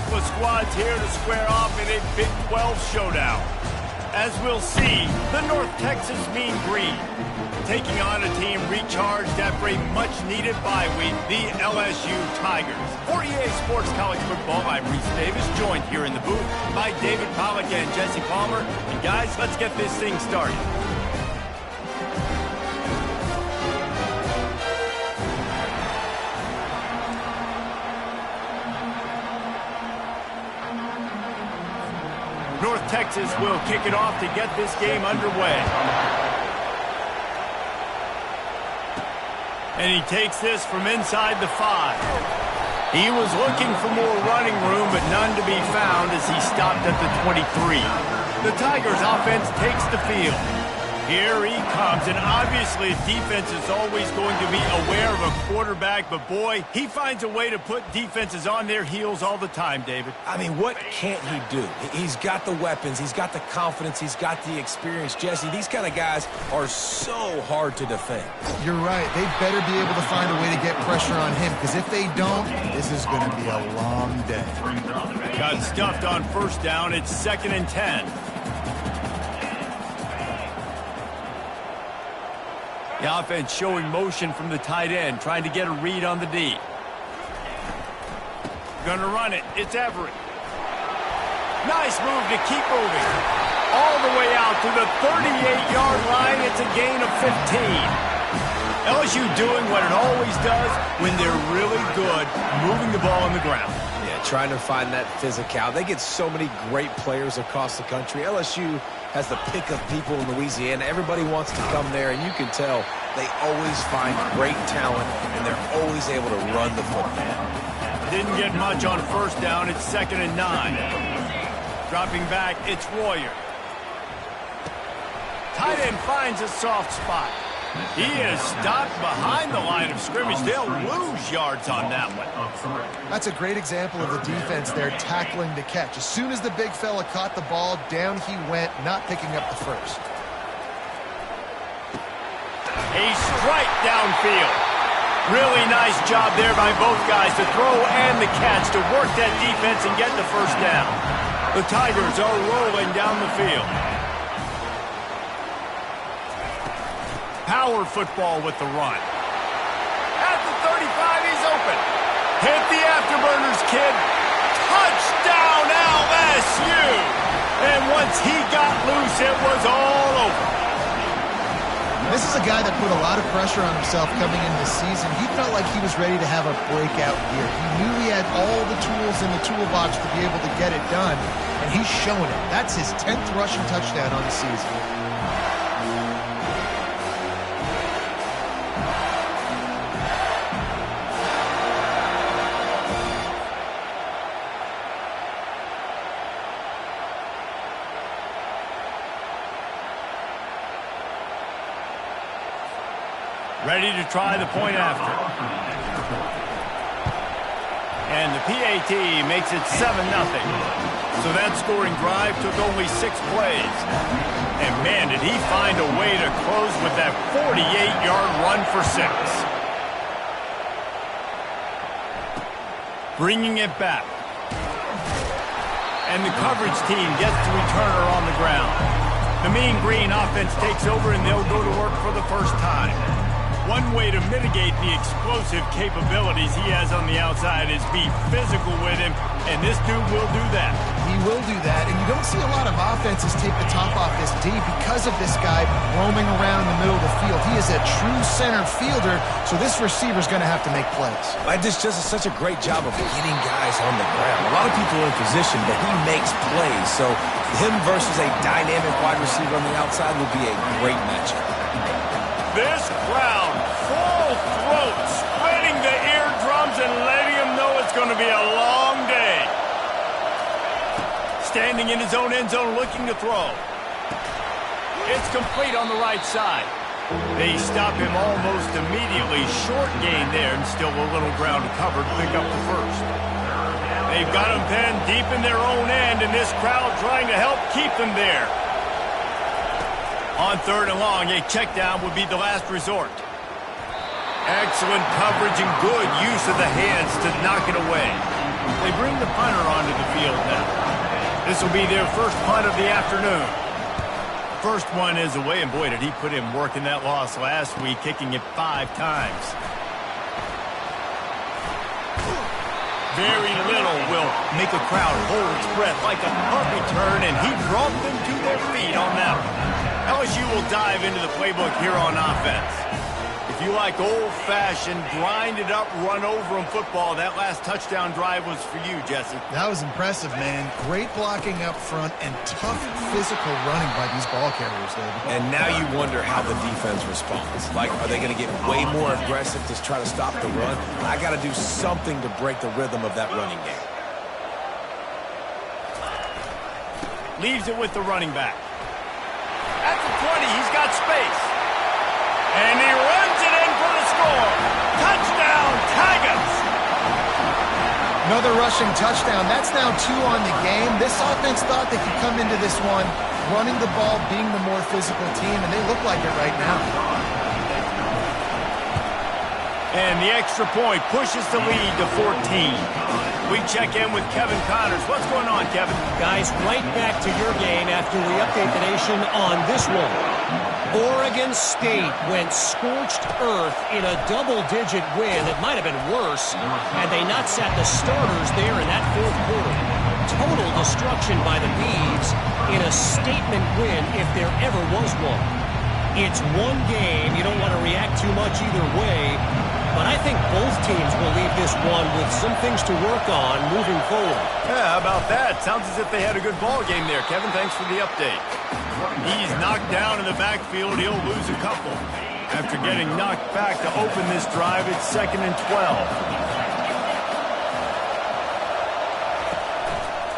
couple of squads here to square off in a Big 12 showdown. As we'll see, the North Texas Mean Green taking on a team recharged after a much-needed bye week, the LSU Tigers. For EA Sports College Football, I'm Reese Davis, joined here in the booth by David Pollack and Jesse Palmer. And guys, let's get this thing started. North Texas will kick it off to get this game underway. And he takes this from inside the 5. He was looking for more running room, but none to be found as he stopped at the 23. The Tigers offense takes the field. Here he comes, and obviously defense is always going to be aware of a quarterback, but boy, he finds a way to put defenses on their heels all the time, David. I mean, what can't he do? He's got the weapons, he's got the confidence, he's got the experience. Jesse, these kind of guys are so hard to defend. You're right. They better be able to find a way to get pressure on him, because if they don't, this is going to be a long day. Got stuffed on first down. It's 2nd and 10. The offense showing motion from the tight end, trying to get a read on the D. Gonna run it. It's Everett. Nice move to keep moving. All the way out to the 38-yard line. It's a gain of 15. LSU doing what it always does when they're really good, moving the ball on the ground. Yeah, trying to find that physical. They get so many great players across the country. LSU has the pick of people in Louisiana. Everybody wants to come there, and you can tell they always find great talent, and they're always able to run the football. Didn't get much on first down. It's 2nd and 9. Dropping back, it's Royer. Tight end finds a soft spot. He is stopped behind the line of scrimmage. They'll lose yards on that one. That's a great example of the defense there tackling to catch. As soon as the big fella caught the ball, down he went, not picking up the first. A strike downfield. Really nice job there by both guys to throw and the catch to work that defense and get the first down. The Tigers are rolling down the field. Power football with the run. At the 35, he's open. Hit the afterburners, kid. Touchdown, LSU! And once he got loose, it was all over. This is a guy that put a lot of pressure on himself coming into the season. He felt like he was ready to have a breakout year. He knew he had all the tools in the toolbox to be able to get it done, and he's showing it. That's his 10th rushing touchdown on the season. Ready to try the point after. And the PAT makes it 7-0. So that scoring drive took only 6 plays. And man, did he find a way to close with that 48-yard run for 6. Bringing it back. And the coverage team gets the returner on the ground. The Mean Green offense takes over and they'll go to work for the first time. One way to mitigate the explosive capabilities he has on the outside is be physical with him, and this dude will do that. He will do that, and you don't see a lot of offenses take the top off this D because of this guy roaming around in the middle of the field. He is a true center fielder, so this receiver's going to have to make plays. This just is such a great job of getting guys on the ground. A lot of people are in position, but he makes plays, so him versus a dynamic wide receiver on the outside will be a great matchup. This crowd, full throat, spreading the eardrums and letting them know it's going to be a long day. Standing in his own end zone looking to throw. It's complete on the right side. They stop him almost immediately. Short gain there and still a little ground to cover to pick up the first. They've got him pinned deep in their own end, and this crowd trying to help keep them there. On 3rd and long, a check down would be the last resort. Excellent coverage and good use of the hands to knock it away. They bring the punter onto the This will be their first punt of the afternoon. First one is away, and boy, did he put in work in that loss last week, kicking it 5 times. Very little will make a crowd hold its breath like a punt return, and he brought them to their feet on that one. LSU will dive into the playbook here on offense. If you like old-fashioned, grind-it-up, run-over-'em football, that last touchdown drive was for you, Jesse. That was impressive, man. Great blocking up front and tough physical running by these ball carriers, David. And now you wonder how the defense responds. Like, are they going to get way more aggressive to try to stop the run? I got to do something to break the rhythm of that running game. Leaves it with the running back. At the 20, he's got space. And he runs it in for the score. Touchdown, Tigers! Another rushing touchdown. That's now 2 on the game. This offense thought they could come into this one running the ball, being the more physical team, and they look like it right now. And the extra point pushes the lead to 14. We check in with Kevin Connors. What's going on, Kevin? Guys, right back to your game after we update the nation on this one. Oregon State went scorched earth in a double-digit win. It might have been worse had they not sat the starters there in that fourth quarter. Total destruction by the Beavs in a statement win if there ever was one. It's one game. You don't want to react too much either way. But I think both teams will leave this one with some things to work on moving forward. Yeah, how about that? Sounds as if they had a good ball game there, Kevin. Thanks for the update. He's knocked down in the backfield. He'll lose a couple. After getting knocked back to open this drive, it's 2nd and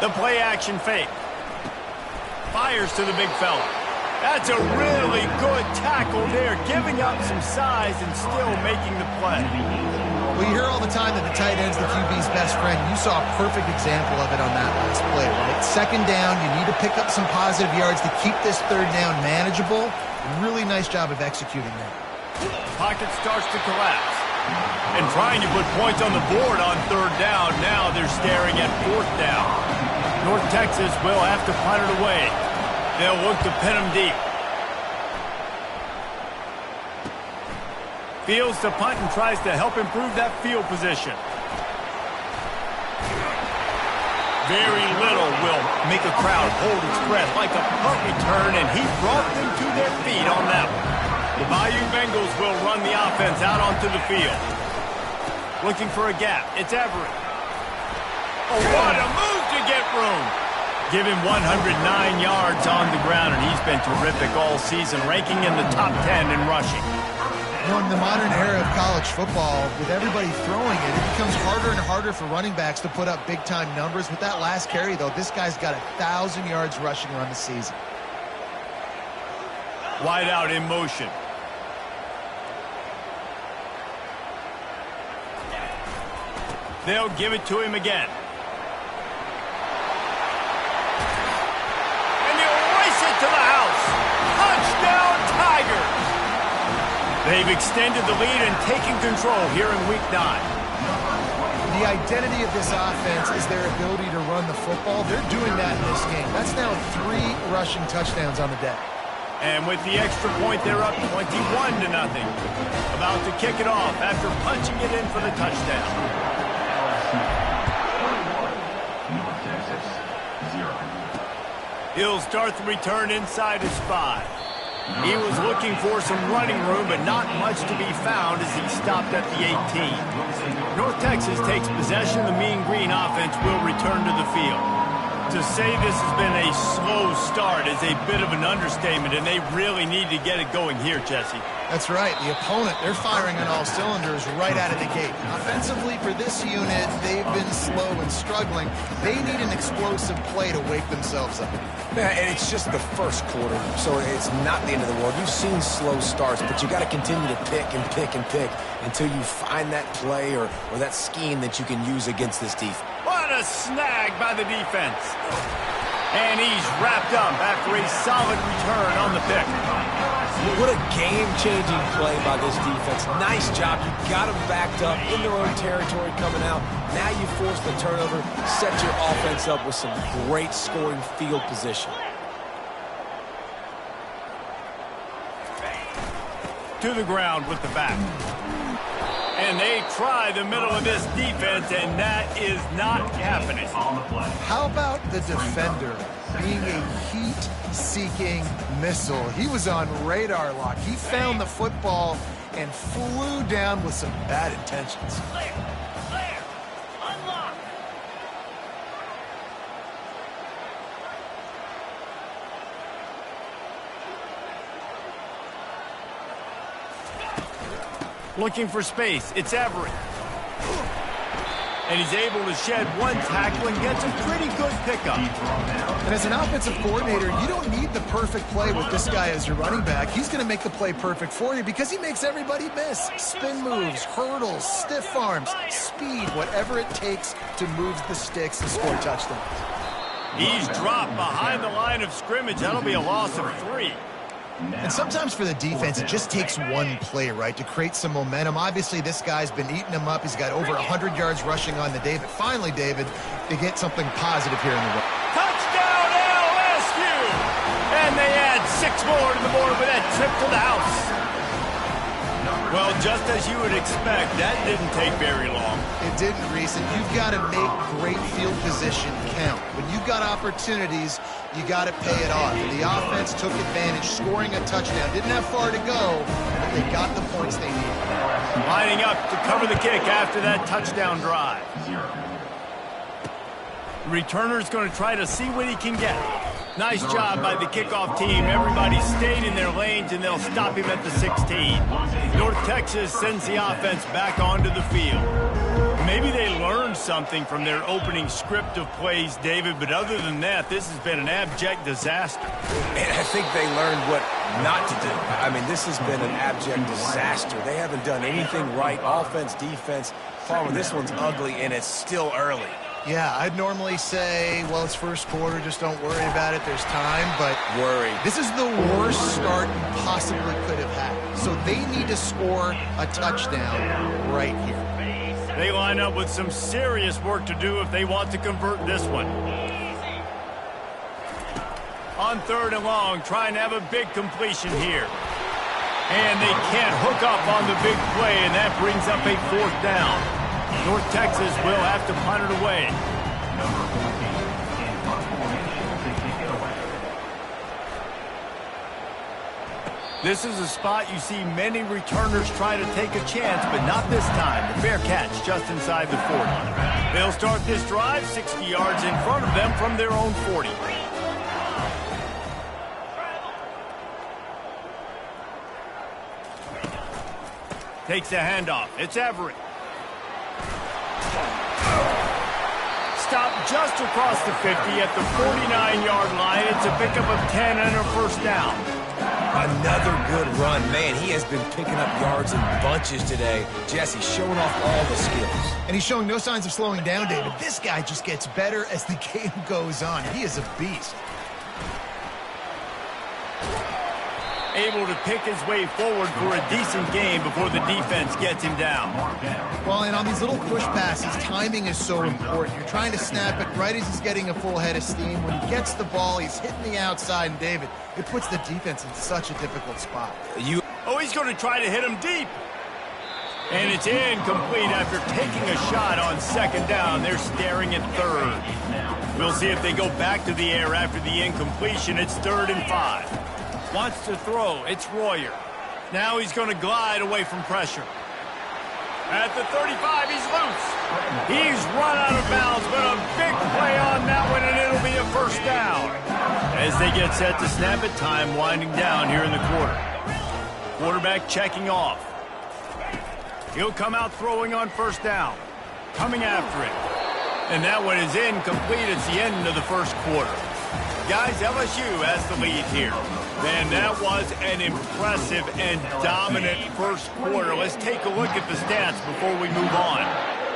12. The play action fake. Fires to the big fella. That's a really good tackle there, giving up some size and still making the play. Well, you hear all the time that the tight end's the QB's best friend. You saw a perfect example of it on that last play, right? 2nd down, you need to pick up some positive yards to keep this 3rd down manageable. Really nice job of executing that. Pocket starts to collapse. And trying to put points on the board on 3rd down. Now they're staring at 4th down. North Texas will have to punt it away. They'll look to pin him deep. Fields to punt and tries to help improve that field position. Very little will make a crowd hold its breath like a punt return, and he brought them to their feet on that one. The Bayou Bengals will run the offense out onto the field. Looking for a gap. It's Everett. Oh, what a move to get room. Give him 109 yards on the ground, and he's been terrific all season, ranking in the top 10 in rushing. You know, in the modern era of college football, with everybody throwing it, it becomes harder and harder for running backs to put up big-time numbers. With that last carry, though, this guy's got 1,000 yards rushing on the season. Wide out in motion. They'll give it to him again. To the house. Touchdown, Tigers. They've extended the lead and taken control here in Week 9. The identity of this offense is their ability to run the football. They're doing that in this game. That's now 3 rushing touchdowns on the day. And with the extra point, they're up 21-0. About to kick it off after punching it in for the touchdown. He'll start the return inside his 5. He was looking for some running room, but not much to be found as he stopped at the 18. North Texas takes possession. The Mean Green offense will return to the field. To say this has been a slow start is a bit of an understatement, and they really need to get it going here, Jesse. That's right. The opponent, they're firing on all cylinders right out of the gate. Offensively, for this unit, they've been slow and struggling. They need an explosive play to wake themselves up. Yeah, and it's just the first quarter, so it's not the end of the world. You've seen slow starts, but you got to continue to pick and pick and pick until you find that play or that scheme that you can use against this defense. What a snag by the defense. And he's wrapped up after a solid return on the pick. What a game-changing play by this defense. Nice job. You got them backed up in their own territory coming out. Now you force the turnover, set your offense up with some great scoring field position. To the ground with the back. And they try the middle of this defense, and that is not happening. How about the defender being a heat-seeking missile? He was on radar lock. He found the football and flew down with some bad intentions. Unlock. Looking for space. It's Everett. And he's able to shed one tackle and gets a pretty good pickup. And as an offensive coordinator, you don't need the perfect play with this guy as your running back. He's going to make the play perfect for you because he makes everybody miss. Spin moves, hurdles, stiff arms, speed, whatever it takes to move the sticks and score touchdowns. He's dropped behind the line of scrimmage. That'll be a loss of 3. And sometimes for the defense, it just takes one play, right, to create some momentum. Obviously, this guy's been eating them up. He's got over 100 yards rushing on the day. But finally, David, they get something positive here in the run. Touchdown, LSU! And they add 6 more to the board with that trip to the house. Well, just as you would expect, that didn't take very long. It didn't, Reese, and you've got to make great field position count. When you've got opportunities, you got to pay it off. And the offense took advantage, scoring a touchdown. Didn't have far to go, but they got the points they needed. Lining up to cover the kick after that touchdown drive. The returner's going to try to see what he can get. Nice job by the kickoff team. Everybody stayed in their lanes, and they'll stop him at the 16. North Texas sends the offense back onto the field. Maybe they learned something from their opening script of plays, David, but other than that, this has been an abject disaster. And I think they learned what not to do. I mean, this has been an abject disaster. They haven't done anything right. Offense, defense. Farmer, this one's ugly, and it's still early. Yeah, I'd normally say, well, it's first quarter, just don't worry about it, there's time, but this is the worst start you possibly could have had. So they need to score a touchdown right here. They line up with some serious work to do if they want to convert this one. On 3rd and long, trying to have a big completion here. And they can't hook up on the big play, and that brings up a 4th down. North Texas will have to punt it away. This is a spot you see many returners try to take a chance, but not this time. The fair catch just inside the 40. They'll start this drive 60 yards in front of them from their own 40. Takes the handoff. It's Everett. Stop just across the 50 at the 49-yard line. It's a pickup of 10 and a 1st down. Another good run. Man, he has been picking up yards in bunches today. Jesse showing off all the skills. And he's showing no signs of slowing down, David. This guy just gets better as the game goes on. He is a beast. Able to pick his way forward for a decent game before the defense gets him down. Well, and on these little push passes, timing is so important. You're trying to snap it right as he's getting a full head of steam. When he gets the ball, he's hitting the outside, and David, it puts the defense in such a difficult spot. Oh, he's going to try to hit him deep. And it's incomplete after taking a shot on 2nd down. They're staring at 3rd. We'll see if they go back to the air after the incompletion. It's 3rd and 5. Wants to throw. It's Royer. Now he's going to glide away from pressure. At the 35, he's loose. He's run out of bounds, but a big play on that one, and it'll be a 1st down. As they get set to snap it, time winding down here in the quarter. Quarterback checking off. He'll come out throwing on 1st down. Coming after it. And that one is incomplete. It's the end of the 1st quarter. Guys, LSU has the lead here. Man, that was an impressive and dominant 1st quarter. Let's take a look at the stats before we move on.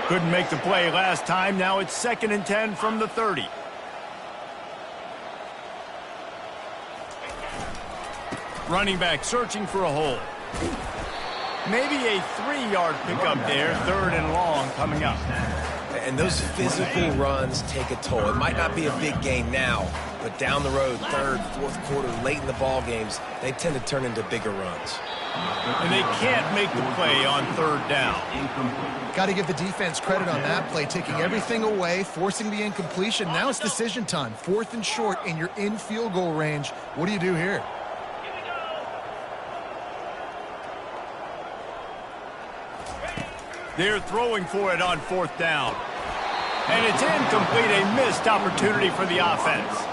Couldn't make the play last time. Now it's 2nd and 10 from the 30. Running back searching for a hole. Maybe a 3-yard pickup there, 3rd and long coming up. And those physical runs take a toll. It might not be a big gain now, but down the road, 3rd, 4th quarter, late in the ball games, they tend to turn into bigger runs. And they can't make the play on 3rd down. Got to give the defense credit on that play, taking everything away, forcing the incompletion. Now it's decision time. 4th and short, and you're in field goal range. What do you do here? They're throwing for it on 4th down. And it's incomplete, a missed opportunity for the offense.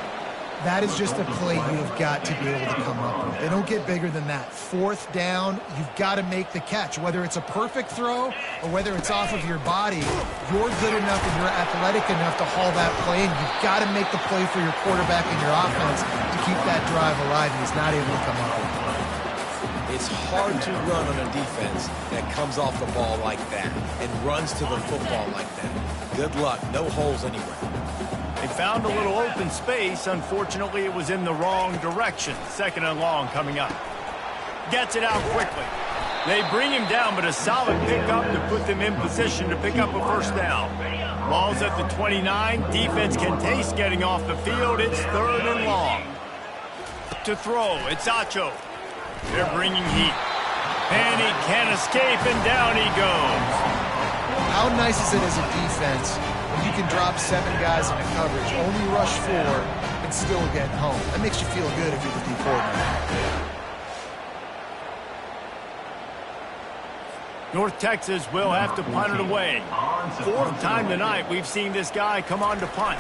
That is just a play you have got to be able to come up with. They don't get bigger than that. 4th down, you've got to make the catch. Whether it's a perfect throw or whether it's off of your body, you're good enough and you're athletic enough to haul that play, and you've got to make the play for your quarterback and your offense to keep that drive alive, and he's not able to come up with it. It's hard to run on a defense that comes off the ball like that and runs to the football like that. Good luck. No holes anywhere. They found a little open space. Unfortunately, it was in the wrong direction. 2nd and long coming up. Gets it out quickly. They bring him down, but a solid pickup to put them in position to pick up a 1st down. Ball's at the 29. Defense can taste getting off the field. It's 3rd and long. To throw, it's Acho. They're bringing heat. And he can't escape, and down he goes. How nice is it as a defense when you can drop 7 guys into coverage, only rush 4, and still get home? That makes you feel good if you're the D coordinator. North Texas will have to punt it away. 4th time tonight we've seen this guy come on to punt.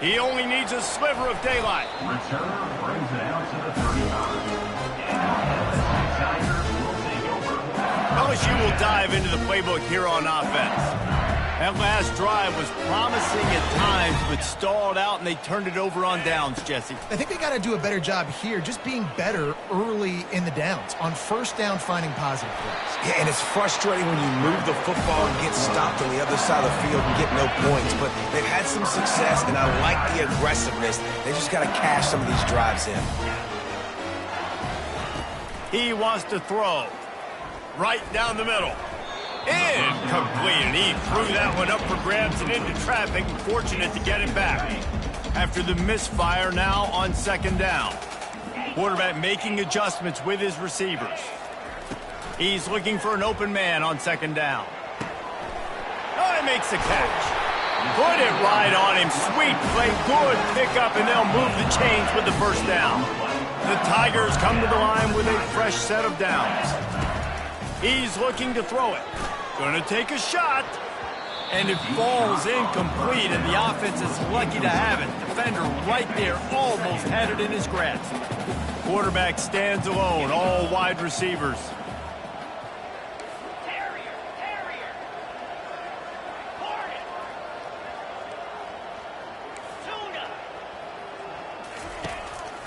He only needs a sliver of daylight. Returner brings it out to the 39. LSU will dive into the playbook here on offense. That last drive was promising at times, but stalled out, and they turned it over on downs, Jesse. I think they got to do a better job here, just being better early in the downs. On 1st down, finding positive plays. Yeah, and it's frustrating when you move the football and get stopped on the other side of the field and get no points. But they've had some success, and I like the aggressiveness. They just got to cash some of these drives in. He wants to throw. Right down the middle. Incomplete, and he threw that one up for grabs and into traffic. Fortunate to get it back. After the misfire, now on 2nd down. Quarterback making adjustments with his receivers. He's looking for an open man on 2nd down. Oh, he makes the catch. Put it right on him. Sweet play, good pickup, and they'll move the chains with the 1st down. The Tigers come to the line with a fresh set of downs. He's looking to throw it. Going to take a shot. And it falls incomplete, and the offense is lucky to have it. Defender right there almost had it in his grasp. Quarterback stands alone, all wide receivers.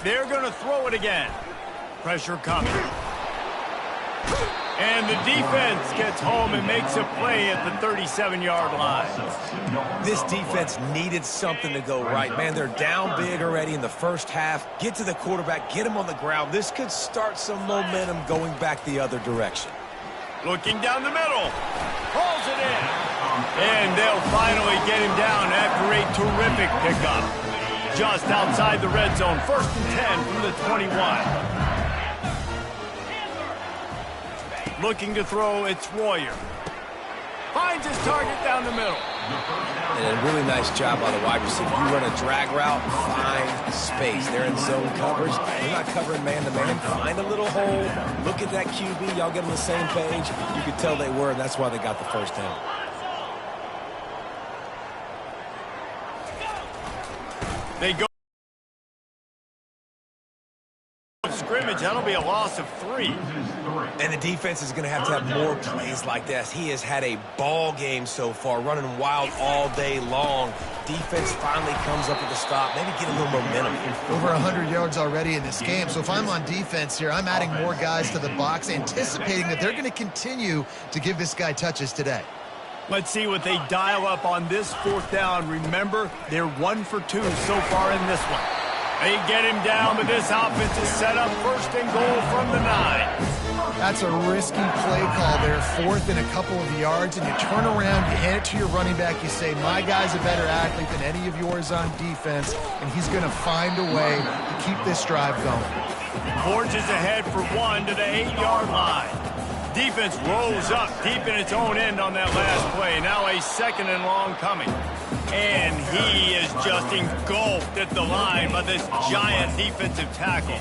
They're going to throw it again. Pressure coming. And the defense gets home and makes a play at the 37-yard line. This defense needed something to go right. Man, they're down big already in the 1st half. Get to the quarterback, get him on the ground. This could start some momentum going back the other direction. Looking down the middle. Pulls it in. And they'll finally get him down after a terrific pickup. Just outside the red zone. 1st and 10 from the 21. Looking to throw, it's Royer. Finds his target down the middle. And a really nice job by the wide receiver. You run a drag route, find space. They're in zone coverage. They're not covering man-to-man. Find a little hole. Look at that QB. Y'all get on the same page. You could tell they were, and that's why they got the 1st down. They go scrimmage. That'll be a loss of 3. And the defense is going to have more plays like this. He has had a ball game so far, running wild all day long. Defense finally comes up with a stop, maybe get a little momentum. Over 100 yards already in this game. So if I'm on defense here, I'm adding more guys to the box, anticipating that they're going to continue to give this guy touches today. Let's see what they dial up on this 4th down. Remember, they're 1 for 2 so far in this one. They get him down, but this offense is set up 1st and goal from the 9. That's a risky play call there, 4th and a couple of yards, and you turn around, you hand it to your running back, you say, my guy's a better athlete than any of yours on defense, and he's going to find a way to keep this drive going. Forges ahead for 1 to the 8-yard line. Defense rolls up deep in its own end on that last play. Now a 2nd and long coming. And he is just engulfed at the line by this giant defensive tackle.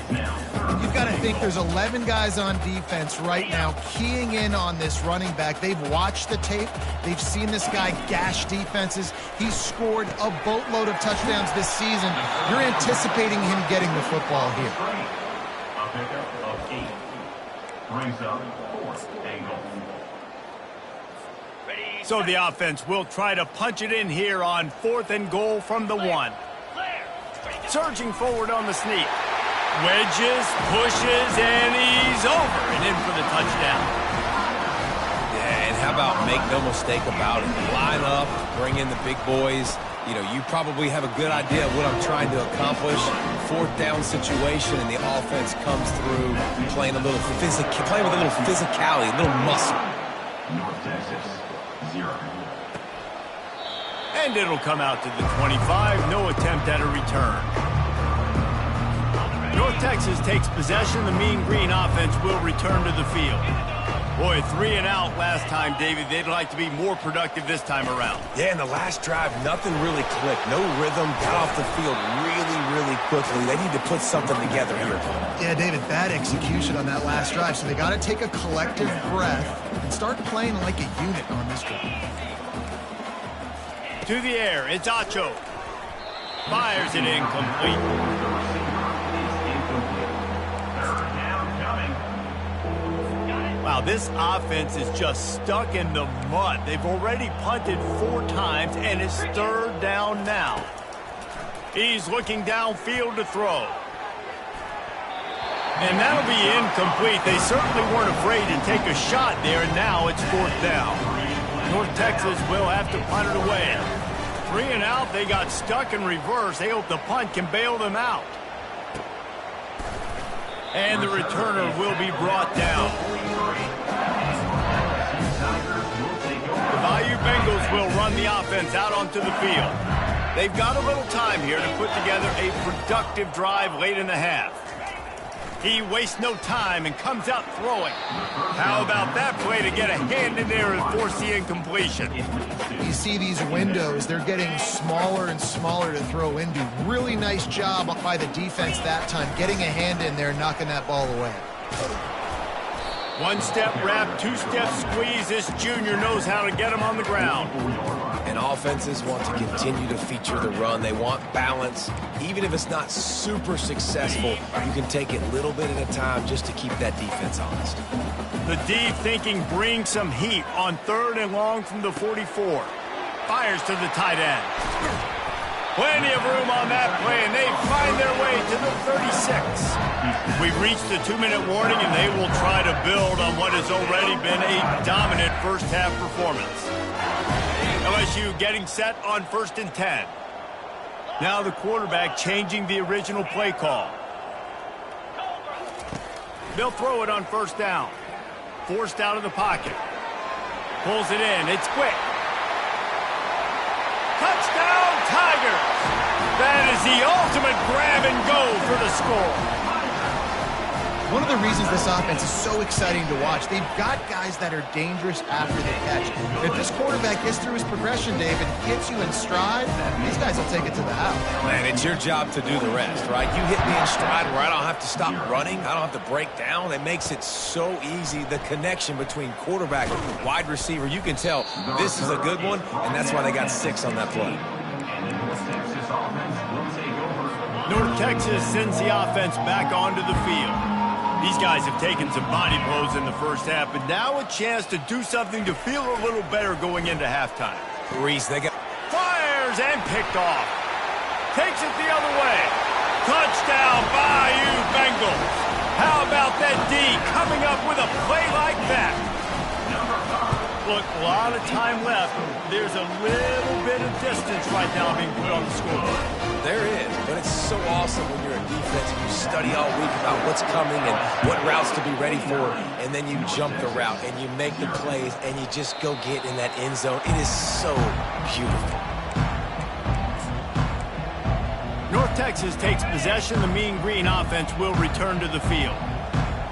You've got to think there's 11 guys on defense right now keying in on this running back. They've watched the tape. They've seen this guy gash defenses. He's scored a boatload of touchdowns this season. You're anticipating him getting the football here. A pickup of 8. Brings up 4th and goal. So the offense will try to punch it in here on 4th and goal from the 1. Surging forward on the sneak. Wedges, pushes, and he's over and in for the touchdown. Yeah, and how about make no mistake about it. Line up, bring in the big boys. You know, you probably have a good idea of what I'm trying to accomplish. 4th down situation, and the offense comes through playing with a little physicality, a little muscle. North Texas, 0. And it'll come out to the 25. No attempt at a return. North Texas takes possession. The Mean Green offense will return to the field. Boy, 3 and out last time, David. They'd like to be more productive this time around. Yeah, in the last drive, nothing really clicked. No rhythm, got off the field really quickly. They need to put something together here. Yeah, David, bad execution on that last drive, so they got to take a collective breath and start playing like a unit on this drive. To the air, it's Acho. Fires it incomplete. Wow, this offense is just stuck in the mud. They've already punted 4 times, and it's 3rd down now. He's looking downfield to throw. And that'll be incomplete. They certainly weren't afraid to take a shot there, and now it's 4th down. North Texas will have to punt it away. 3 and out, they got stuck in reverse. They hope the punt can bail them out. And the returner will be brought down. The Bayou Bengals will run the offense out onto the field. They've got a little time here to put together a productive drive late in the half. He wastes no time and comes out throwing. How about that play to get a hand in there and force the incompletion? You see these windows, they're getting smaller and smaller to throw into. Really nice job by the defense that time, getting a hand in there and knocking that ball away. 1-step wrap, 2-step squeeze. This junior knows how to get him on the ground. And offenses want to continue to feature the run. They want balance. Even if it's not super successful, you can take it little bit at a time just to keep that defense honest. The deep thinking brings some heat on 3rd and long from the 44. Fires to the tight end. Plenty of room on that play, and they find their way to the 36. We've reached the 2-minute warning, and they will try to build on what has already been a dominant first-half performance. LSU getting set on 1st and 10. Now the quarterback changing the original play call. They'll throw it on 1st down. Forced out of the pocket. Pulls it in. It's quick. Touchdown, Tigers! That is the ultimate grab and go for the score. One of the reasons this offense is so exciting to watch, they've got guys that are dangerous after the catch. If this quarterback gets through his progression, David, gets you in stride, these guys will take it to the house. Man, it's your job to do the rest, right? You hit me in stride where I don't have to stop running. I don't have to break down. It makes it so easy. The connection between quarterback and wide receiver, you can tell this is a good one, and that's why they got 6 on that play. North Texas sends the offense back onto the field. These guys have taken some body blows in the first half, but now a chance to do something to feel a little better going into halftime. Reese, they got... Fires and picked off. Takes it the other way. Touchdown, Bayou Bengals. How about that D coming up with a play like that? Look, a lot of time left. There's a little bit of distance right now being put on the scoreboard. There is, but it's so awesome when you're a defense and you study all week about what's coming and what routes to be ready for, and then you jump the route and you make the plays and you just go get in that end zone. It is so beautiful. North Texas takes possession. The Mean Green offense will return to the field.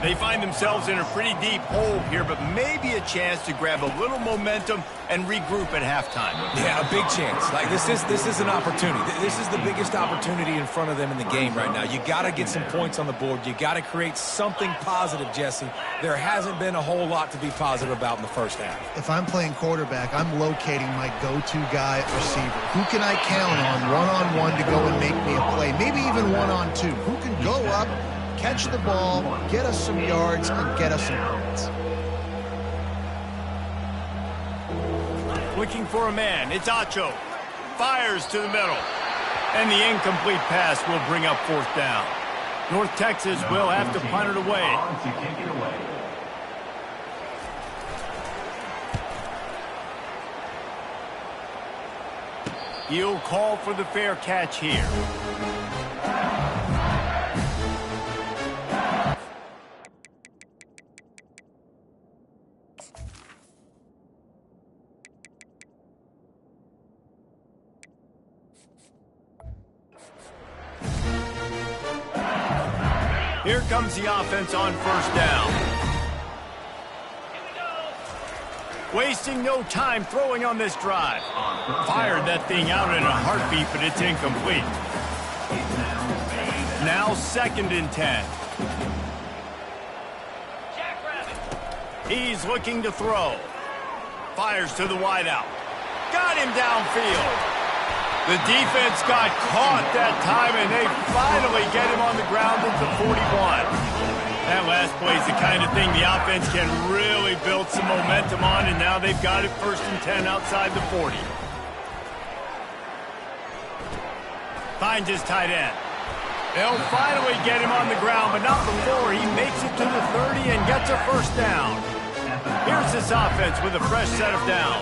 They find themselves in a pretty deep hole here, but maybe a chance to grab a little momentum and regroup at halftime. Yeah, a big chance. Like this is an opportunity. This is the biggest opportunity in front of them in the game right now. You got to get some points on the board. You got to create something positive, Jesse. There hasn't been a whole lot to be positive about in the first half. If I'm playing quarterback, I'm locating my go-to guy at receiver. Who can I count on one-on-one to go and make me a play? Maybe even one-on-two. Who can go up, catch the ball, get us some yards, and get us some points? Looking for a man. It's Acho. Fires to the middle. And the incomplete pass will bring up fourth down. North Texas will have to punt it away. He'll call for the fair catch here. Here comes the offense on first down. Wasting no time throwing on this drive. Fired that thing out in a heartbeat, but it's incomplete. Now 2nd and 10. He's looking to throw. Fires to the wideout. Got him downfield. The defense got caught that time, and they finally get him on the ground at the 41. That last play is the kind of thing the offense can really build some momentum on, and now they've got it 1st and 10 outside the 40. Finds his tight end. They'll finally get him on the ground, but not before he makes it to the 30 and gets a first down. Here's this offense with a fresh set of downs.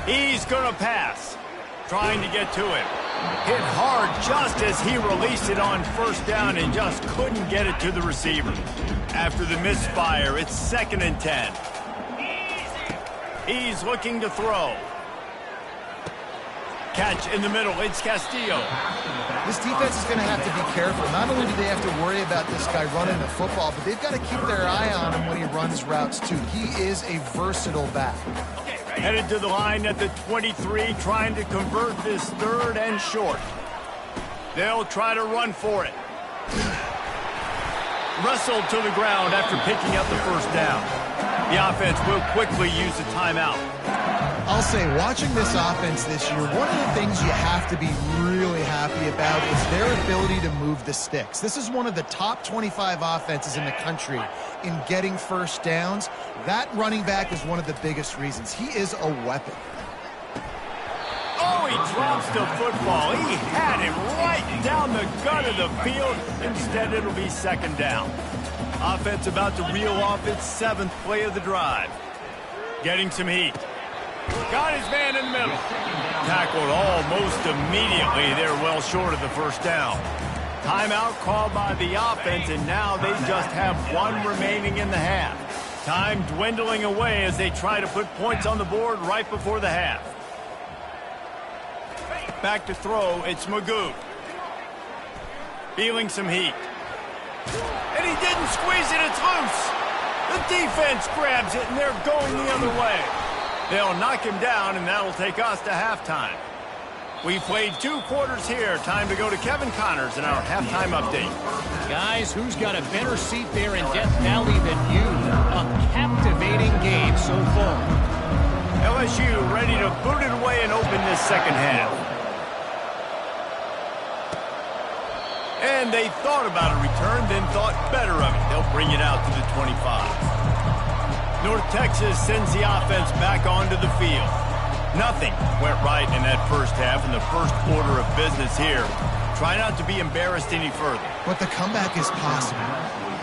He's going to pass. Trying to get to it. Hit hard just as he released it on first down and just couldn't get it to the receiver. After the misfire, it's 2nd and 10. He's looking to throw. Catch in the middle. It's Castillo. This defense is going to have to be careful. Not only do they have to worry about this guy running the football, but they've got to keep their eye on him when he runs routes, too. He is a versatile back. Headed to the line at the 23, trying to convert this 3rd and short. They'll try to run for it. Wrestled to the ground after picking up the first down. The offense will quickly use a timeout. I'll say, watching this offense this year, one of the things you have to be really happy about is their ability to move the sticks. This is one of the top 25 offenses in the country in getting first downs. That running back is one of the biggest reasons. He is a weapon. Oh, he drops the football. He had him right down the gut of the field. Instead, it'll be 2nd down. Offense about to reel off its 7th play of the drive. Getting some heat. Got his man in the middle. Tackled almost immediately. They're well short of the first down. Timeout called by the offense, and now they just have 1 remaining in the half. Time dwindling away as they try to put points on the board right before the half. Back to throw, it's Magoo. Feeling some heat. And he didn't squeeze it, it's loose. The defense grabs it, and they're going the other way. They'll knock him down, and that'll take us to halftime. We've played 2 quarters here. Time to go to Kevin Connors in our halftime update. Guys, who's got a better seat there in Death Valley than you? A captivating game so far. LSU ready to boot it away and open this 2nd half. And they thought about a return, then thought better of it. They'll bring it out to the 25. North Texas sends the offense back onto the field. Nothing went right in that first half in the first order of business here. Try not to be embarrassed any further. But the comeback is possible.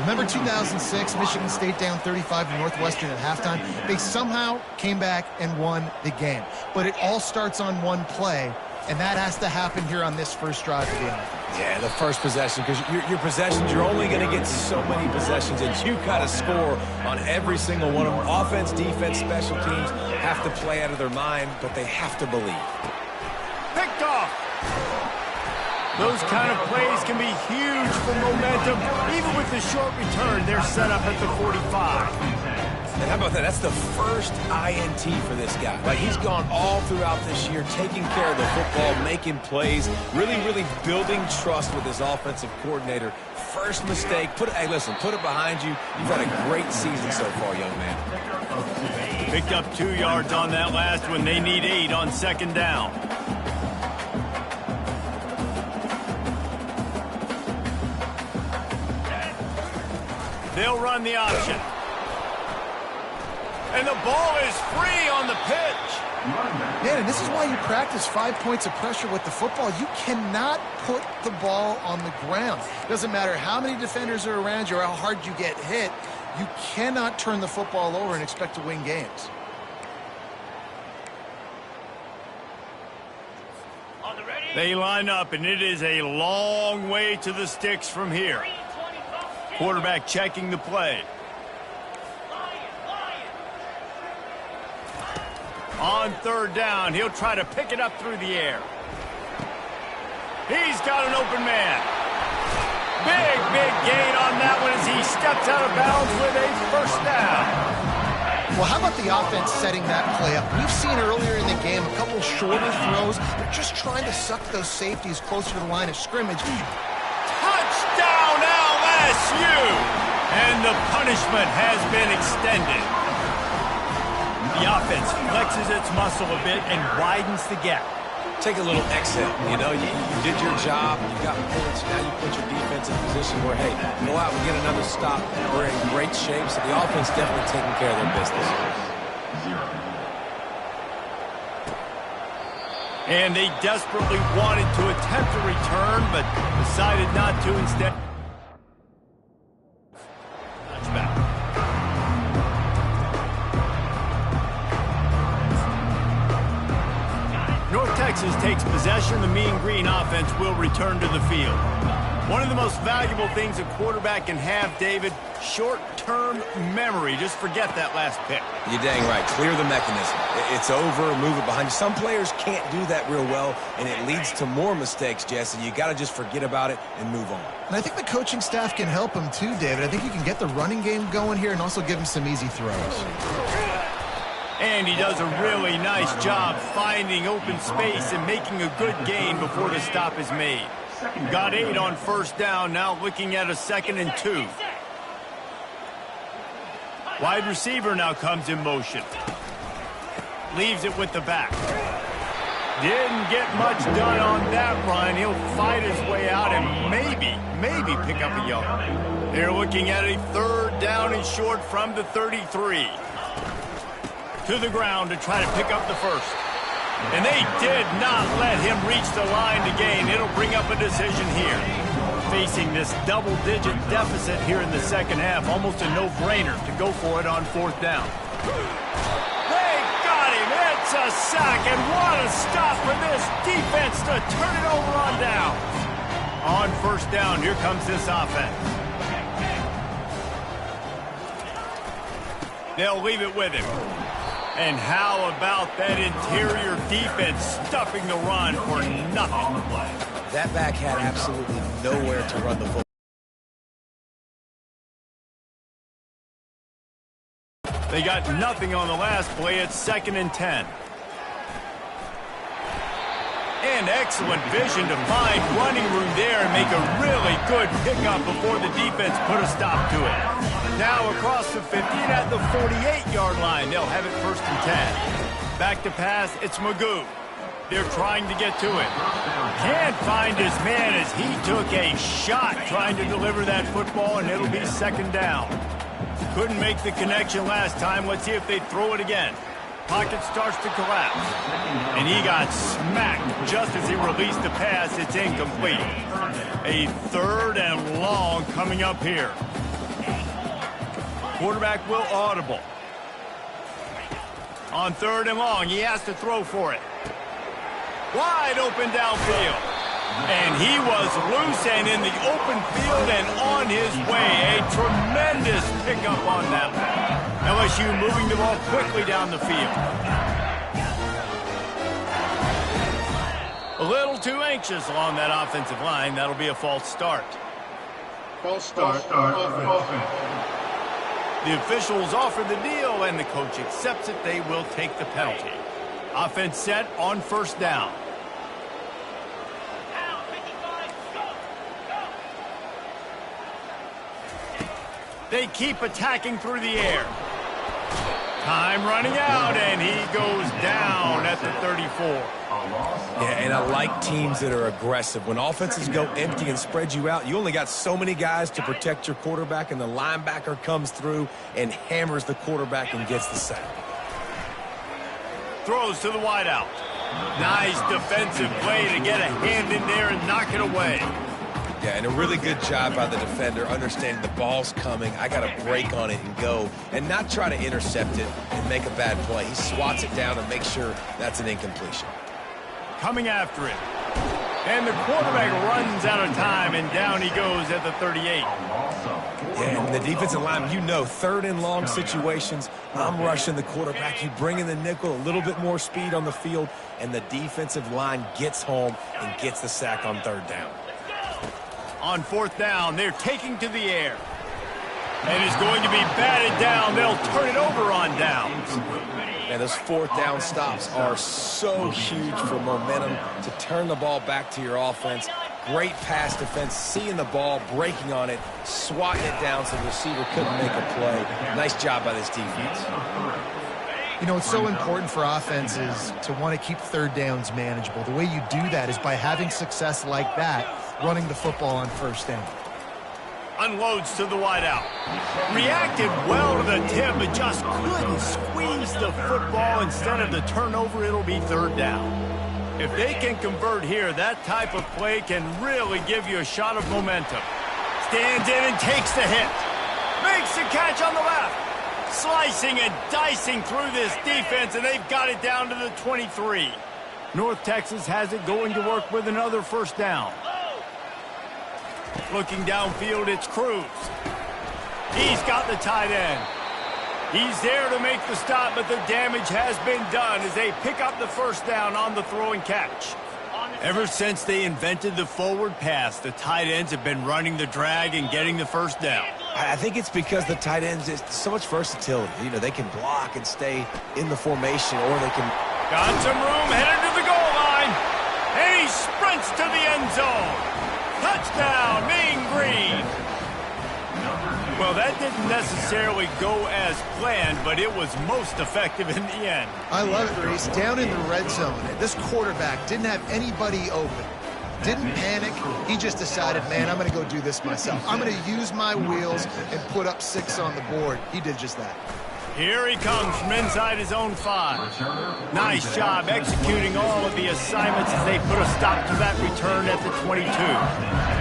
Remember 2006, Michigan State down 35 to Northwestern at halftime? They somehow came back and won the game. But it all starts on one play, and that has to happen here on this first drive of the offense. Yeah, the first possession, because your possessions, you're only going to get so many possessions, and you got to score on every single one of them. Offense, defense, special teams have to play out of their mind, but they have to believe. Picked off. Those kind of plays can be huge for momentum. Even with the short return, they're set up at the 45. And how about that? That's the first INT for this guy. Like, he's gone all throughout this year, taking care of the football, making plays, really building trust with his offensive coordinator. First mistake, hey, listen, put it behind you. You've had a great season so far, young man. Picked up 2 yards on that last one. They need 8 on second down. They'll run the option. And the ball is free on the pitch. Man, and this is why you practice 5 points of pressure with the football. You cannot put the ball on the ground. Doesn't matter how many defenders are around you or how hard you get hit. You cannot turn the football over and expect to win games. They line up, and it is a long way to the sticks from here. Quarterback checking the play. On third down, he'll try to pick it up through the air. He's got an open man. Big gain on that one as he steps out of bounds with a first down. Well, how about the offense setting that play up? We've seen earlier in the game a couple shorter throws. They're just trying to suck those safeties closer to the line of scrimmage. Touchdown, LSU! And the punishment has been extended. The offense flexes its muscle a bit and widens the gap. Take a little exhale. You know, you did your job. You got points. Now you put your defense in a position where, hey, go out and get another stop. We're in great shape, so the offense definitely taking care of their business. And they desperately wanted to attempt a return, but decided not to instead. Touchback. North Texas takes possession. The Mean Green offense will return to the field. One of the most valuable things a quarterback can have, David, short-term memory. Just forget that last pick. You're dang right. Clear the mechanism. It's over. Move it behind you. Some players can't do that real well, and it leads to more mistakes, Jesse. You got to just forget about it and move on. And I think the coaching staff can help him too, David. I think you can get the running game going here and also give him some easy throws. And he does a really nice job finding open space and making a good gain before the stop is made. Got 8 on first down, now looking at a 2nd and 2. Wide receiver now comes in motion. Leaves it with the back. Didn't get much done on that run. He'll fight his way out and maybe pick up a yard. They're looking at a 3rd down and short from the 33. To the ground to try to pick up the first. And they did not let him reach the line to gain. It'll bring up a decision here. Facing this double-digit deficit here in the second half, almost a no-brainer to go for it on 4th down. They got him. It's a sack, and what a stop for this defense to turn it over on down. On 1st down, here comes this offense. They'll leave it with him. And how about that interior defense stuffing the run for nothing? That back had absolutely nowhere to run the football. They got nothing on the last play. It's 2nd and 10. And excellent vision to find running room there and make a really good pickup before the defense put a stop to it. Now across the 50 and at the 48-yard line, they'll have it 1st and 10. Back to pass, it's Magoo. They're trying to get to it. Can't find his man as he took a shot trying to deliver that football, and it'll be 2nd down. Couldn't make the connection last time. Let's see if they throw it again. Pocket starts to collapse. And he got smacked just as he released the pass. It's incomplete. A 3rd and long coming up here. Quarterback will audible. On 3rd and long, he has to throw for it. Wide open downfield. And he was loose and in the open field and on his way. A tremendous pickup on that one. LSU moving the ball quickly down the field. A little too anxious along that offensive line. That'll be a false start. False start. Offense. The officials offer the deal, and the coach accepts it. They will take the penalty. Offense set on 1st down. They keep attacking through the air. Time running out, and he goes down at the 34. Yeah, and I like teams that are aggressive. When offenses go empty and spread you out, you only got so many guys to protect your quarterback, and the linebacker comes through and hammers the quarterback and gets the sack. Throws to the wideout. Nice defensive play to get a hand in there and knock it away. Yeah, and a really good job by the defender understanding the ball's coming. I got to break on it and go and not try to intercept it and make a bad play. He swats it down and makes sure that's an incompletion. Coming after it. And the quarterback runs out of time, and down he goes at the 38. Yeah, and the defensive line, you know, 3rd and long situations, I'm rushing the quarterback. You bring in the nickel, a little bit more speed on the field, and the defensive line gets home and gets the sack on 3rd down. On 4th down, they're taking to the air. And it's going to be batted down. They'll turn it over on downs. And those 4th down stops are so huge for momentum to turn the ball back to your offense. Great pass defense, seeing the ball, breaking on it, swatting it down so the receiver couldn't make a play. Nice job by this defense. You know, it's so important for offenses to want to keep 3rd downs manageable. The way you do that is by having success like that, running the football on 1st down. Unloads to the wideout. Reacted well to the tip, but just couldn't squeeze the football. Instead of the turnover, it'll be 3rd down. If they can convert here, that type of play can really give you a shot of momentum. Stands in and takes the hit. Makes the catch on the left. Slicing and dicing through this defense, and they've got it down to the 23. North Texas has it going to work with another 1st down. Looking downfield, it's Cruz. He's got the tight end. He's there to make the stop, but the damage has been done as they pick up the 1st down on the throw and catch. Ever since they invented the forward pass, the tight ends have been running the drag and getting the 1st down. I think it's because the tight ends is so much versatility. You know, they can block and stay in the formation, or they can... Got some room, headed to the goal line. And he sprints to the end zone. Touchdown, Mean Green. Well, that didn't necessarily go as planned, but it was most effective in the end. I love it, Reese. Down in the red zone, this quarterback didn't have anybody open. Didn't panic. He just decided, man, I'm going to go do this myself. I'm going to use my wheels and put up 6 on the board. He did just that. Here he comes from inside his own 5. Nice job executing all of the assignments as they put a stop to that return at the 22.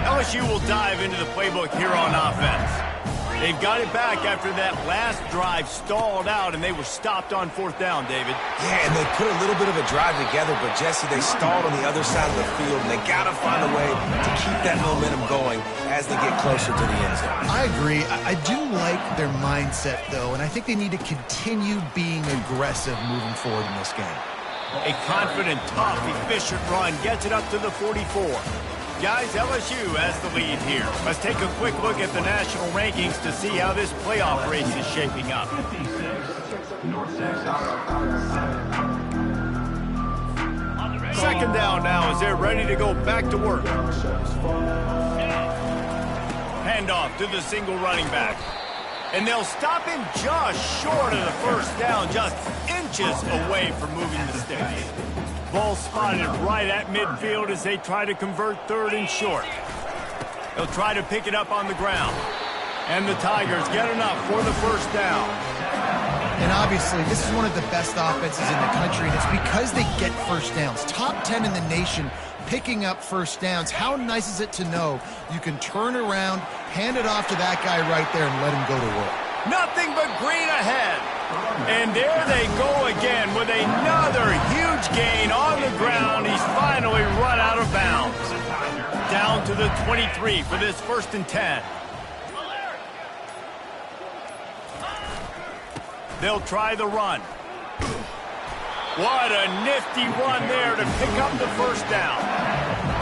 LSU will dive into the playbook here on offense. They've got it back after that last drive stalled out, and they were stopped on 4th down, David. Yeah, and they put a little bit of a drive together, but, Jesse, they stalled on the other side of the field, and they got to find a way to keep that momentum going as they get closer to the end zone. I agree. I do like their mindset, though, and I think they need to continue being aggressive moving forward in this game. A confident, tough, efficient run gets it up to the 44. Guys, LSU has the lead here. Let's take a quick look at the national rankings to see how this playoff race is shaping up. Second down now as they're ready to go back to work. Handoff to the single running back. And they'll stop him just short of the 1st down, just inches away from moving the sticks. Ball spotted right at midfield as they try to convert 3rd and short. They'll try to pick it up on the ground. And the Tigers get enough for the 1st down. And obviously, this is one of the best offenses in the country, and it's because they get first downs. Top 10 in the nation picking up first downs. How nice is it to know you can turn around, hand it off to that guy right there, and let him go to work. Nothing but green ahead. And there they go again with another huge gain on the ground. He's finally run out of bounds. Down to the 23 for this 1st and 10. They'll try the run. What a nifty run there to pick up the first down.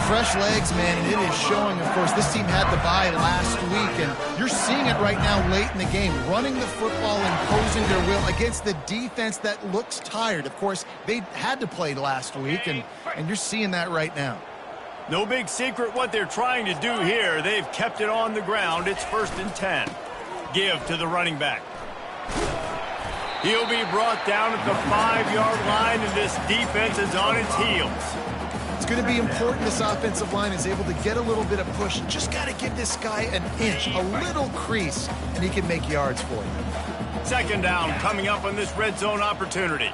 Fresh legs, man, and it is showing, of course. This team had the bye last week, and you're seeing it right now late in the game. Running the football, imposing their will against the defense that looks tired. Of course, they had to play last week, and you're seeing that right now. No big secret what they're trying to do here. They've kept it on the ground. It's 1st and 10. Give to the running back. He'll be brought down at the 5-yard line, and this defense is on its heels. It's going to be important this offensive line is able to get a little bit of push. Just got to give this guy an inch, a little crease, and he can make yards for you. 2nd down coming up on this red zone opportunity.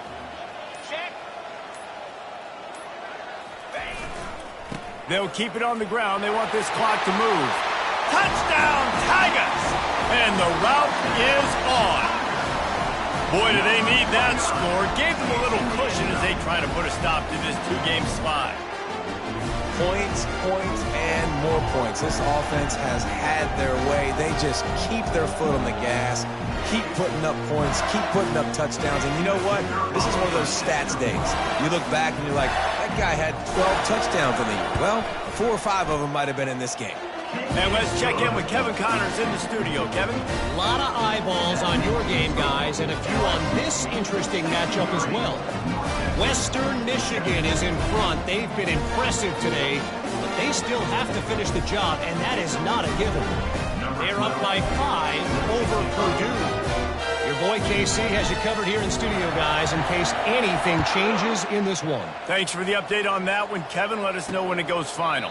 They'll keep it on the ground. They want this clock to move. Touchdown, Tigers! And the route is on. Boy, do they need that score. Gave them a little cushion as they try to put a stop to this 2-game slide. Points, points, and more points. This offense has had their way. They just keep their foot on the gas, keep putting up points, keep putting up touchdowns. And you know what? This is one of those stats days. You look back and you're like, that guy had 12 touchdowns in the year. Well, 4 or 5 of them might have been in this game. And let's check in with Kevin Connors in the studio. Kevin? A lot of eyeballs on your game, guys, and a few on this interesting matchup as well. Western Michigan is in front. They've been impressive today, but they still have to finish the job, and that is not a given. They're up by 5 over Purdue. Your boy KC has you covered here in studio, guys, in case anything changes in this one. Thanks for the update on that one, Kevin. Let us know when it goes final.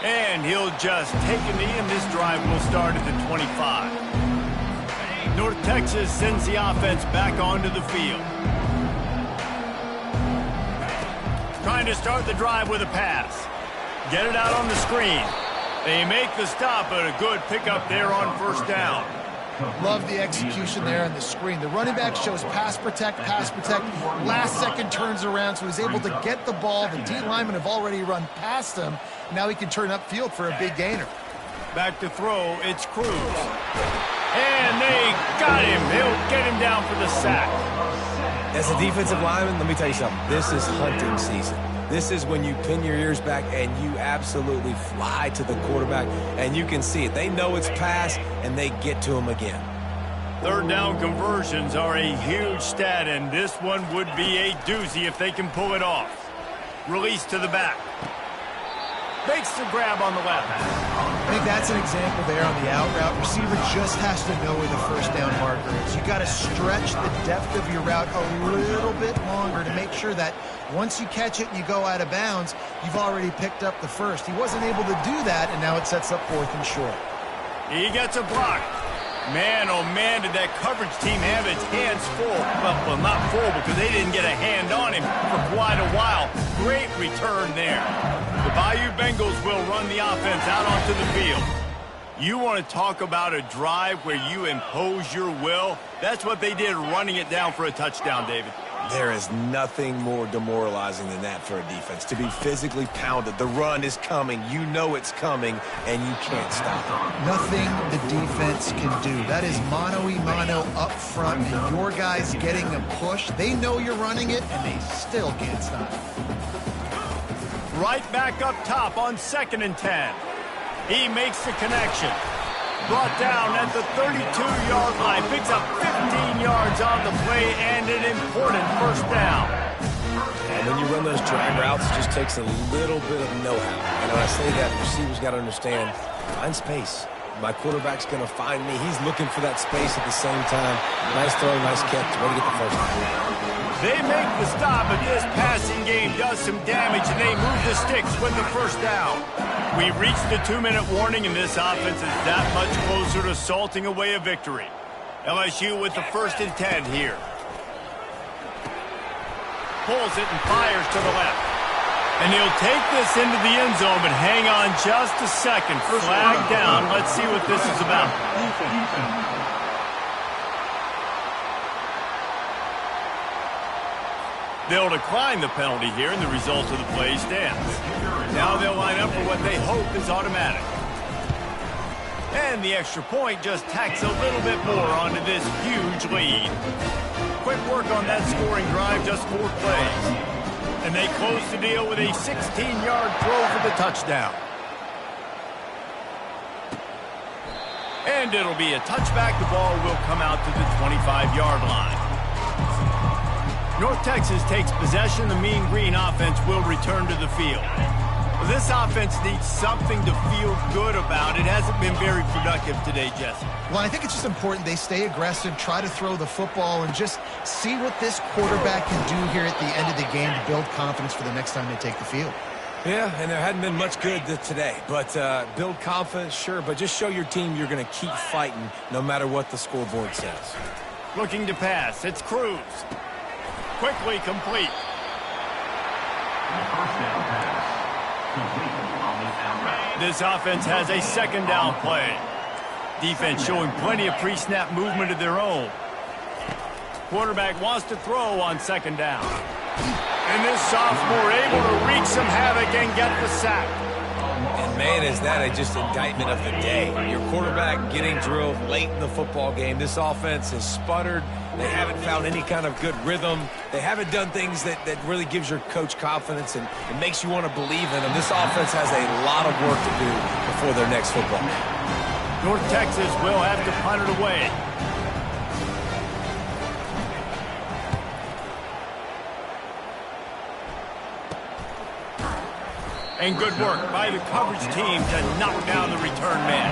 And he'll just take a knee, and this drive will start at the 25. North Texas sends the offense back onto the field. Trying to start the drive with a pass. Get it out on the screen. They make the stop, but a good pickup there on 1st down. Love the execution there on the screen. The running back shows pass protect, last second turns around, so he's able to get the ball. The D linemen have already run past him. Now he can turn upfield for a big gainer. Back to throw, it's Cruz. And they got him. They'll get him down for the sack. As a defensive lineman, let me tell you something. This is hunting season. This is when you pin your ears back and you absolutely fly to the quarterback, and you can see it. They know it's pass, and they get to him again. 3rd down conversions are a huge stat, and this one would be a doozy if they can pull it off. Release to the back. Makes the grab on the left. I think that's an example there on the out route. Receiver just has to know where the 1st down marker is. You got to stretch the depth of your route a little bit longer to make sure that once you catch it and you go out of bounds, you've already picked up the 1st. He wasn't able to do that, and now it sets up 4th and short. He gets a block. Man, oh man, did that coverage team have its hands full. Well, not full because they didn't get a hand on him for quite a while. Great return there. The Bayou Bengals will run the offense out onto the field. You want to talk about a drive where you impose your will? That's what they did, running it down for a touchdown, David. There is nothing more demoralizing than that for a defense, to be physically pounded. The run is coming. You know it's coming, and you can't stop it. Nothing the defense can do. That is mano-a-mano up front, and your guys getting a push. They know you're running it, and they still can't stop it. Right back up top on 2nd and 10. He makes the connection. Brought down at the 32-yard line. Picks up 15 yards on the play and an important 1st down. And when you run those drag routes, it just takes a little bit of know-how. And when I say that, receivers got to understand, find space. My quarterback's going to find me. He's looking for that space at the same time. Nice throw, nice catch. Way to get the 1st down. They make the stop, but this passing game does some damage, and they move the sticks with the 1st down. We reached the 2-minute warning, and this offense is that much closer to salting away a victory. LSU with the 1st and 10 here. pulls it and fires to the left. And he'll take this into the end zone, but hang on just a second. Flag down. Let's see what this is about. They'll decline the penalty here, and the result of the play stands. Now they'll line up for what they hope is automatic. And the extra point just tacks a little bit more onto this huge lead. Quick work on that scoring drive, just 4 plays. And they close the deal with a 16-yard throw for the touchdown. And it'll be a touchback. The ball will come out to the 25-yard line. North Texas takes possession. The Mean Green offense will return to the field. This offense needs something to feel good about. It hasn't been very productive today, Jesse. Well, I think it's just important they stay aggressive, try to throw the football, and just see what this quarterback can do here at the end of the game to build confidence for the next time they take the field. Yeah, and there hadn't been much good today. But build confidence, sure, but just show your team you're going to keep fighting no matter what the scoreboard says. Looking to pass. It's Cruz. Quickly complete. First down pass. Complete on the down route. This offense has a second down play. Defense showing plenty of pre-snap movement of their own. Quarterback wants to throw on second down. And this sophomore able to wreak some havoc and get the sack. And man, is that just indictment of the day. Your quarterback getting drilled late in the football game. This offense has sputtered. They haven't found any kind of good rhythm. They haven't done things that really gives your coach confidence and it makes you want to believe in them. This offense has a lot of work to do before their next football game. North Texas will have to punt it away. And good work by the coverage team to knock down the return man.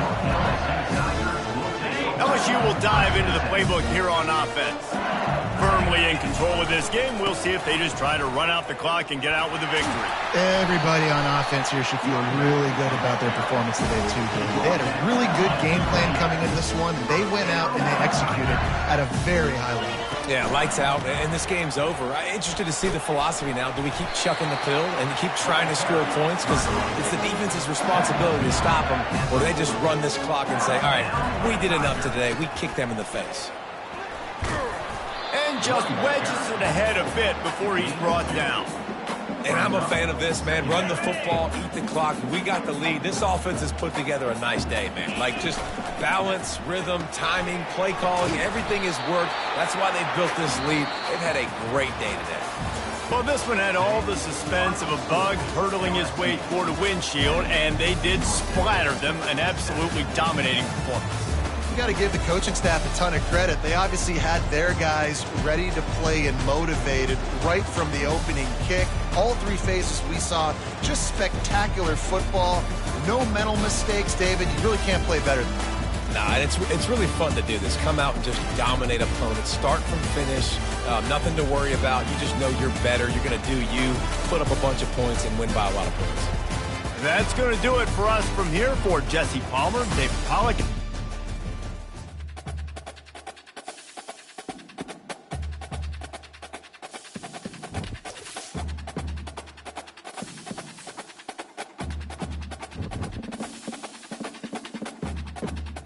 LSU will dive into the playbook here on offense. Firmly in control of this game. We'll see if they just try to run out the clock and get out with a victory. Everybody on offense here should feel really good about their performance today, too, David. They had a really good game plan coming into this one. They went out and they executed at a very high level. Yeah, lights out, and this game's over. I'm interested to see the philosophy now. Do we keep chucking the pill and keep trying to score points? Because it's the defense's responsibility to stop them, or they just run this clock and say, all right, we did enough today. We kicked them in the face. And just wedges it ahead a bit before he's brought down. And I'm a fan of this, man. Run the football, eat the clock. We got the lead. This offense has put together a nice day, man. Like just balance, rhythm, timing, play calling, everything has worked. That's why they built this lead. They've had a great day today. Well, this one had all the suspense of a bug hurtling his way toward a windshield, and they did splatter them. An absolutely dominating performance. You got to give the coaching staff a ton of credit. They obviously had their guys ready to play and motivated right from the opening kick. All 3 phases we saw, just spectacular football. No mental mistakes, David. You really can't play better than that. Nah, and it's really fun to do this. Come out and just dominate opponents. Start from finish. Nothing to worry about. You just know you're better. You're going to do you. Put up a bunch of points and win by a lot of points. That's going to do it for us from here. For Jesse Palmer, David Pollack,